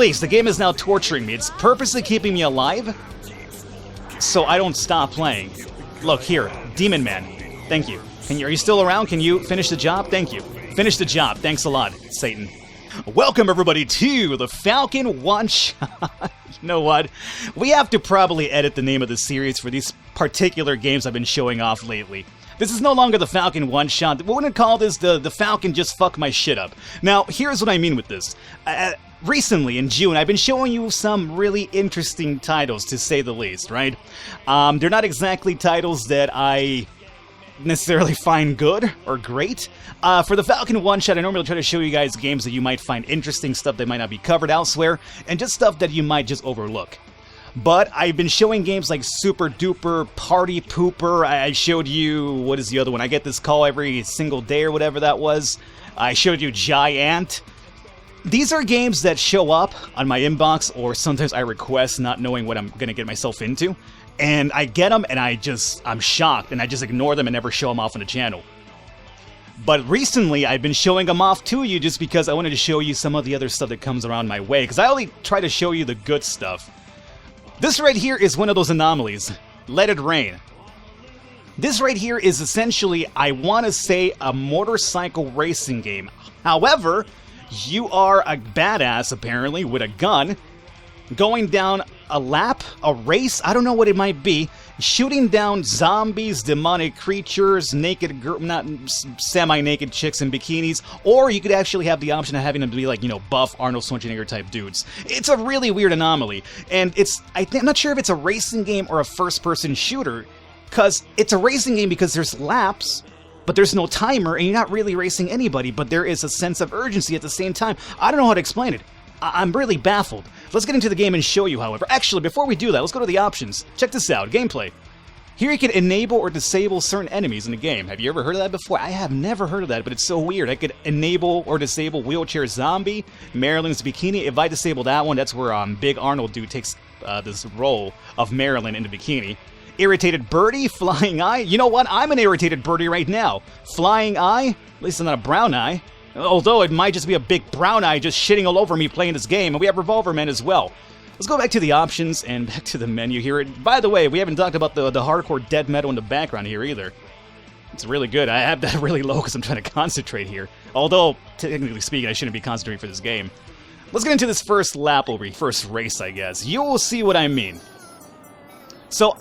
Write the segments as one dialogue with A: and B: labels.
A: Please, the game is now torturing me. It's purposely keeping me alive, so I don't stop playing. Look, here, Demon Man. Thank you. Are you still around? Can you finish the job? Thank you. Finish the job. Thanks a lot, Satan. Welcome, everybody, to the Falcon One-Shot. You know what? We have to probably edit the name of the series for these particular games I've been showing off lately. This is no longer the Falcon One-Shot. We're going to call this the Falcon Just Fuck My Shit Up. Now, here's what I mean with this. Recently, in June, I've been showing you some really interesting titles, to say the least, right? They're not exactly titles that I necessarily find good or great. For the Falcon One-Shot, I normally try to show you guys games that you might find interesting, stuff that might not be covered elsewhere, and just stuff that you might just overlook. But I've been showing games like Super Duper, Party Pooper. I showed you, what is the other one? I get this call every single day or whatever that was. I showed you Giant. These are games that show up on my inbox, or sometimes I request, not knowing what I'm going to get myself into. And I get them, and I'm shocked, and I just ignore them and never show them off on the channel. But recently, I've been showing them off to you just because I wanted to show you some of the other stuff that comes around my way, because I only try to show you the good stuff. This right here is one of those anomalies. Let It Rain. This right here is essentially, I want to say, a motorcycle racing game. However, you are a badass, apparently, with a gun, going down a lap, a race, I don't know what it might be, shooting down zombies, demonic creatures, naked, not semi-naked chicks in bikinis, or you could actually have the option of having them be like, you know, buff Arnold Schwarzenegger type dudes. It's a really weird anomaly, and I'm not sure if it's a racing game or a first-person shooter, because it's a racing game because there's laps, but there's no timer, and you're not really racing anybody, but there is a sense of urgency at the same time. I don't know how to explain it. I'm really baffled. Let's get into the game and show you, however. Actually, before we do that, let's go to the options. Check this out, gameplay. Here you can enable or disable certain enemies in the game. Have you ever heard of that before? I have never heard of that, but it's so weird. I could enable or disable Wheelchair Zombie, Marilyn's Bikini. If I disable that one, that's where Big Arnold dude takes this role of Marilyn in the bikini. Irritated Birdie, Flying Eye. You know what? I'm an irritated birdie right now. Flying Eye, at least it's not a brown eye. Although it might just be a big brown eye just shitting all over me playing this game. And we have Revolver Man as well. Let's go back to the options and back to the menu here. By the way, we haven't talked about the hardcore death metal in the background here either. It's really good. I have that really low because I'm trying to concentrate here. Although, technically speaking, I shouldn't be concentrating for this game. Let's get into this first lap over here. First race, I guess. You will see what I mean. So,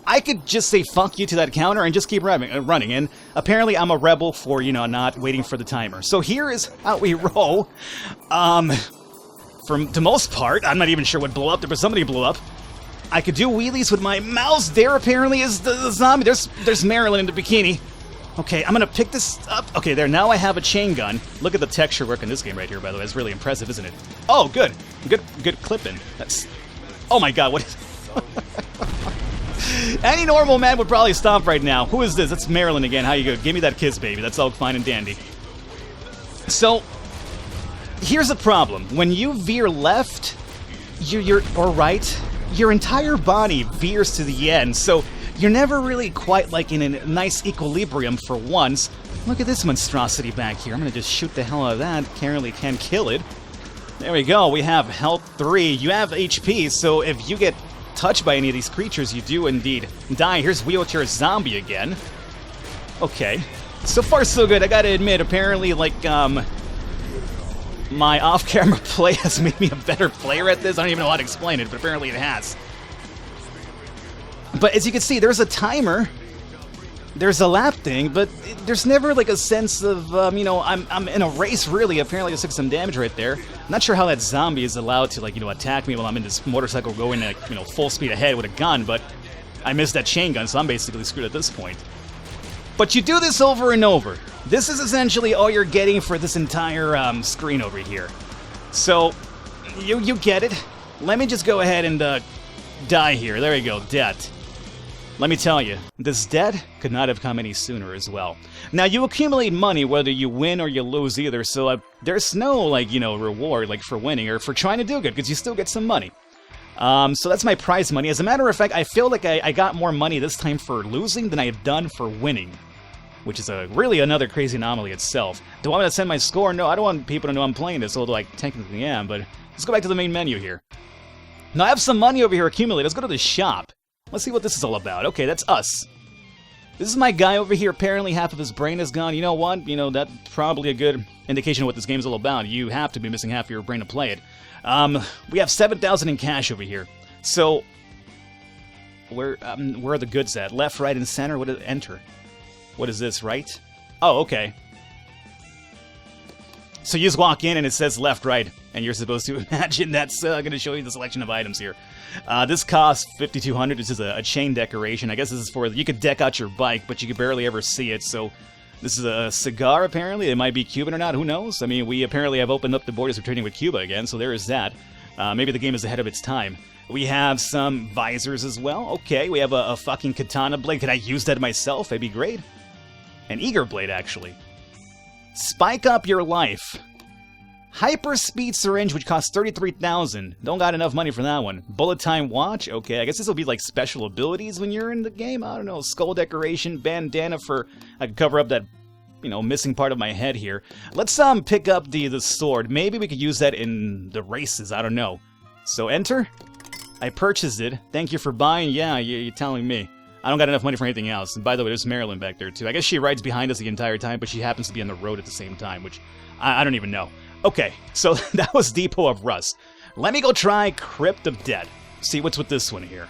A: I could just say fuck you to that counter and just keep running, and apparently I'm a rebel for, you know, not waiting for the timer. So here is how we roll. For the most part, I'm not even sure what blew up there, but somebody blew up. I could do wheelies with my mouse. There apparently is the zombie. There's Marilyn in the bikini. Okay, I'm gonna pick this up. Okay, there, now I have a chain gun. Look at the texture work in this game right here, by the way. It's really impressive, isn't it? Oh, good clipping. That's, oh my god, what is... Any normal man would probably stomp right now. Who is this? That's Marilyn again. How you go? Give me that kiss, baby. That's all fine and dandy. So, here's the problem. When you veer left, or right, your entire body veers to the end. So, you're never really quite like in a nice equilibrium for once. Look at this monstrosity back here. I'm going to just shoot the hell out of that. Apparently can't kill it. There we go. We have health 3. You have HP, so if you get touched by any of these creatures, you do indeed die. Here's Wheelchair Zombie again. Okay. So far, so good. I gotta admit, apparently, like, my off-camera play has made me a better player at this. I don't even know how to explain it, but apparently it has. But as you can see, there's a timer. There's a lap thing, but there's never, like, a sense of, you know, I'm in a race, really. Apparently, I took some damage right there. I'm not sure how that zombie is allowed to, like, you know, attack me while I'm in this motorcycle going, like, you know, full speed ahead with a gun, but I missed that chain gun, so I'm basically screwed at this point. But you do this over and over. This is essentially all you're getting for this entire screen over here. So, you get it. Let me just go ahead and die here. There you go, death. Let me tell you, this debt could not have come any sooner as well. Now, you accumulate money whether you win or you lose either, so there's no, like, you know, reward, like, for winning or for trying to do good, because you still get some money. So that's my prize money. As a matter of fact, I feel like I got more money this time for losing than I have done for winning. which is really another crazy anomaly itself. Do I want to send my score? No, I don't want people to know I'm playing this, although I technically am, but let's go back to the main menu here. Now, I have some money over here accumulated. Let's go to the shop. Let's see what this is all about. Okay, that's us. This is my guy over here. Apparently, half of his brain is gone. You know what? You know, that's probably a good indication of what this game's all about. You have to be missing half of your brain to play it. We have 7,000 in cash over here. So, where are the goods at? Left, right, and center? What is enter? What is this, right? Oh, okay. So you just walk in and it says left, right, and you're supposed to imagine that's going to show you the selection of items here. This costs $5,200. This is a chain decoration. I guess this is for, you could deck out your bike, but you could barely ever see it. So this is a cigar, apparently. It might be Cuban or not, who knows? I mean, we apparently have opened up the borders for trading with Cuba again, so there is that. Maybe the game is ahead of its time. We have some visors as well. Okay, we have a fucking katana blade. Could I use that myself? That'd be great. An eager blade, actually. Spike up your life. Hyper speed syringe, which costs 33,000. Don't got enough money for that one. Bullet time watch. Okay, I guess this will be like special abilities when you're in the game. I don't know. Skull decoration, bandana for I could cover up that, you know, missing part of my head here. Let's pick up the sword. Maybe we could use that in the races. I don't know. So enter. I purchased it. Thank you for buying. Yeah, you're telling me. I don't got enough money for anything else. And by the way, there's Marilyn back there, too. I guess she rides behind us the entire time, but she happens to be on the road at the same time, which I don't even know. Okay, so that was Depot of Rust. Let me go try Crypt of Dead. See what's with this one here.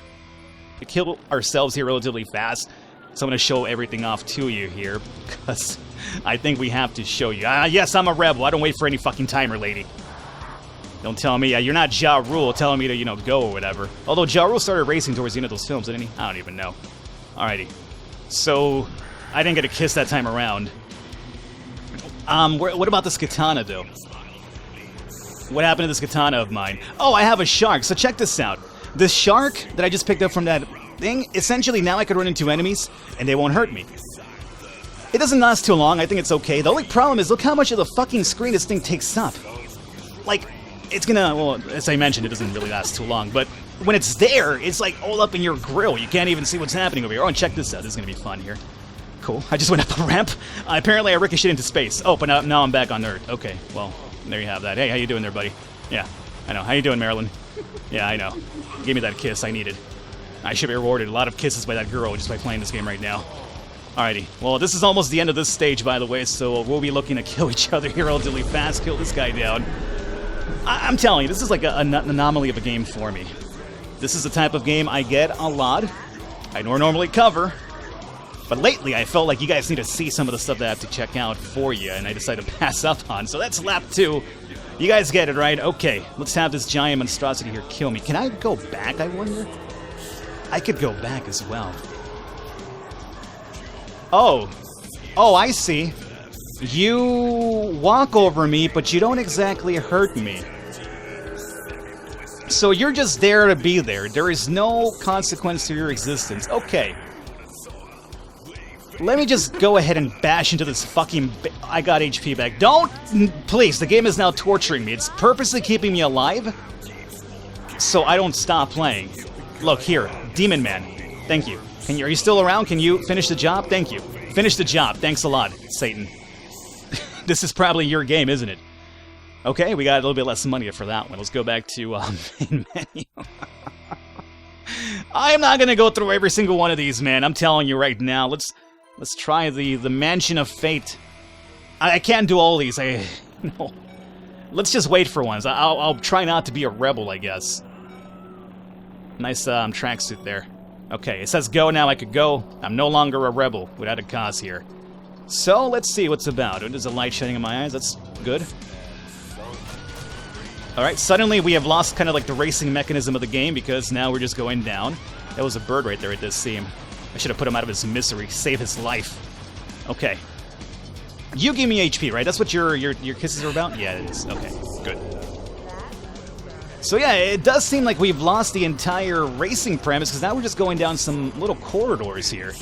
A: We kill ourselves here relatively fast, so I'm going to show everything off to you here, because I think we have to show you. Yes, I'm a rebel. I don't wait for any fucking timer, lady. Don't tell me, you're not Ja Rule telling me to, you know, go or whatever. Although Ja Rule started racing towards the end of those films, didn't he? I don't even know. Alrighty. So, I didn't get a kiss that time around. What about this katana, though? What happened to this katana of mine? Oh, I have a shark, so check this out. This shark that I just picked up from that thing, essentially now I could run into enemies, and they won't hurt me. It doesn't last too long, I think it's okay. The only problem is, look how much of the fucking screen this thing takes up. Like, it's gonna, well, as I mentioned, it doesn't really last too long, but when it's there, it's like all up in your grill. You can't even see what's happening over here. Oh, and check this out. This is gonna be fun here. Cool. I just went up a ramp. Apparently I ricocheted into space. Oh, but now I'm back on Earth. Okay, well, there you have that. Hey, how you doing there, buddy? Yeah, I know. How you doing, Marilyn? Yeah, I know. Give me that kiss I needed. I should be rewarded a lot of kisses by that girl just by playing this game right now. Alrighty. Well, this is almost the end of this stage, by the way, so we'll be looking to kill each other here relatively fast. Kill this guy down. I'm telling you, this is like an anomaly of a game for me. This is the type of game I get a lot. I don't normally cover. But lately, I felt like you guys need to see some of the stuff that I have to check out for you, and I decided to pass up on. So that's lap 2. You guys get it, right? Okay, let's have this giant monstrosity here kill me. Can I go back, I wonder? I could go back as well. Oh, I see. You walk over me, but you don't exactly hurt me. So you're just there to be there. There is no consequence to your existence. Okay. Let me just go ahead and bash into this fucking... I got HP back. Don't... Please, the game is now torturing me. It's purposely keeping me alive, so I don't stop playing. Look, here. Demon Man. Thank you. Are you still around? Can you finish the job? Thank you. Finish the job. Thanks a lot, Satan. This is probably your game, isn't it? Okay, we got a little bit less money for that one. Let's go back to main menu. I'm not gonna go through every single one of these, man. I'm telling you right now. Let's try the Mansion of Fate. I can't do all these. No. Let's just wait for ones. I'll try not to be a rebel, I guess. Nice tracksuit there. Okay, it says go now. I could go. I'm no longer a rebel without a cause here. So let's see what's about. There's a light shining in my eyes. That's good. Alright, suddenly we have lost kind of like the racing mechanism of the game because now we're just going down. That was a bird right there, it does seem. I should have put him out of his misery, save his life. Okay. You give me HP, right? That's what your kisses are about? Yeah, it is. Okay, good. So yeah, it does seem like we've lost the entire racing premise because now we're just going down some little corridors here.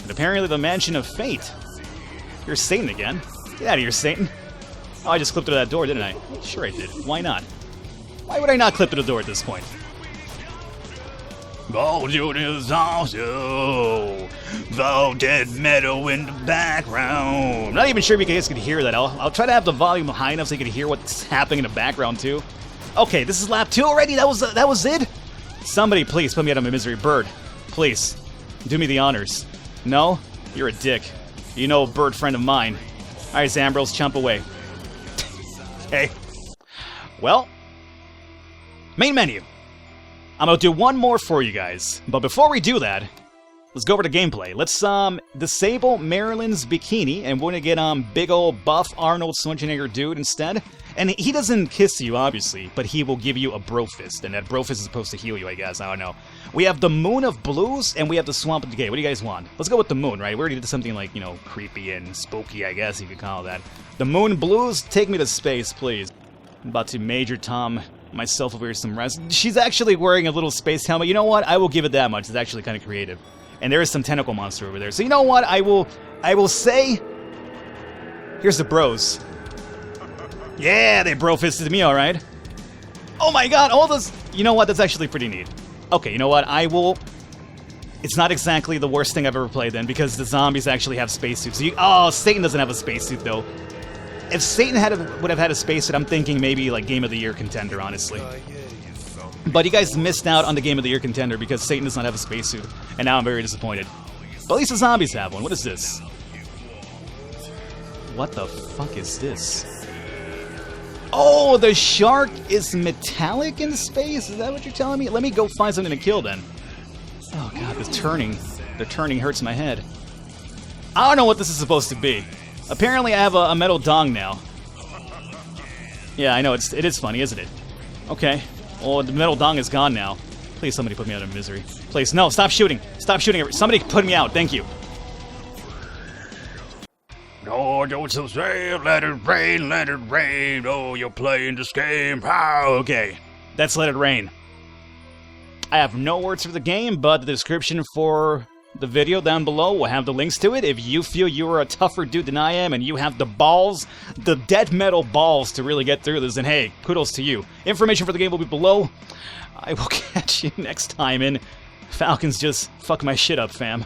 A: And apparently the Mansion of Fate. You're Satan again. Get out of here, Satan. Oh, I just clipped through that door, didn't I? Sure I did. Why not? Why would I not clip through the door at this point? Volume is also the dead metal in the background. I'm not even sure if you guys can hear that. I'll try to have the volume high enough so you can hear what's happening in the background too. Okay, this is lap 2 already. That was it. Somebody please put me out of my misery. Bird, please do me the honors. No, you're a dick. You know, a bird friend of mine. All right, Zambros, chump away. Okay. Well, main menu. I'm gonna do one more for you guys, but before we do that, let's go over to gameplay. Let's disable Marilyn's bikini, and we're gonna get big old buff Arnold Schwarzenegger dude instead. And he doesn't kiss you, obviously, but he will give you a bro fist, and that bro fist is supposed to heal you, I guess. I don't know. We have the Moon of Blues, and we have the Swamp of Decay. What do you guys want? Let's go with the Moon, right? We already did something like, you know, creepy and spooky, I guess you could call that. The Moon Blues, take me to space, please. I'm about to Major Tom myself over here some rest. She's actually wearing a little space helmet. You know what? I will give it that much. It's actually kind of creative. And there is some tentacle monster over there. So you know what? I will say, here's the bros. Yeah, they bro-fisted me, all right. Oh my god, all those... You know what? That's actually pretty neat. Okay, you know what? I will... It's not exactly the worst thing I've ever played then, because the zombies actually have spacesuits. Oh, Satan doesn't have a spacesuit, though. If Satan would have had a spacesuit, I'm thinking maybe like Game of the Year contender, honestly. But you guys missed out on the Game of the Year contender because Satan does not have a spacesuit, and now I'm very disappointed. But at least the zombies have one. What is this? What the fuck is this? Oh, the shark is metallic in space? Is that what you're telling me? Let me go find something to kill then. Oh god, the turning hurts my head. I don't know what this is supposed to be. Apparently I have a metal dong now. Yeah, I know, it is funny, isn't it? Okay. Well, the metal dong is gone now. Please, somebody put me out of misery. Please, no, stop shooting. Stop shooting. Somebody put me out, thank you. No, don't say, let it rain, let it rain. Oh, you're playing this game. Oh, okay, that's Let It Rain. I have no words for the game, but the description for the video down below will have the links to it. If you feel you are a tougher dude than I am and you have the balls, the death metal balls to really get through this, then hey, kudos to you. Information for the game will be below. I will catch you next time, and Falcons just fuck my shit up, fam.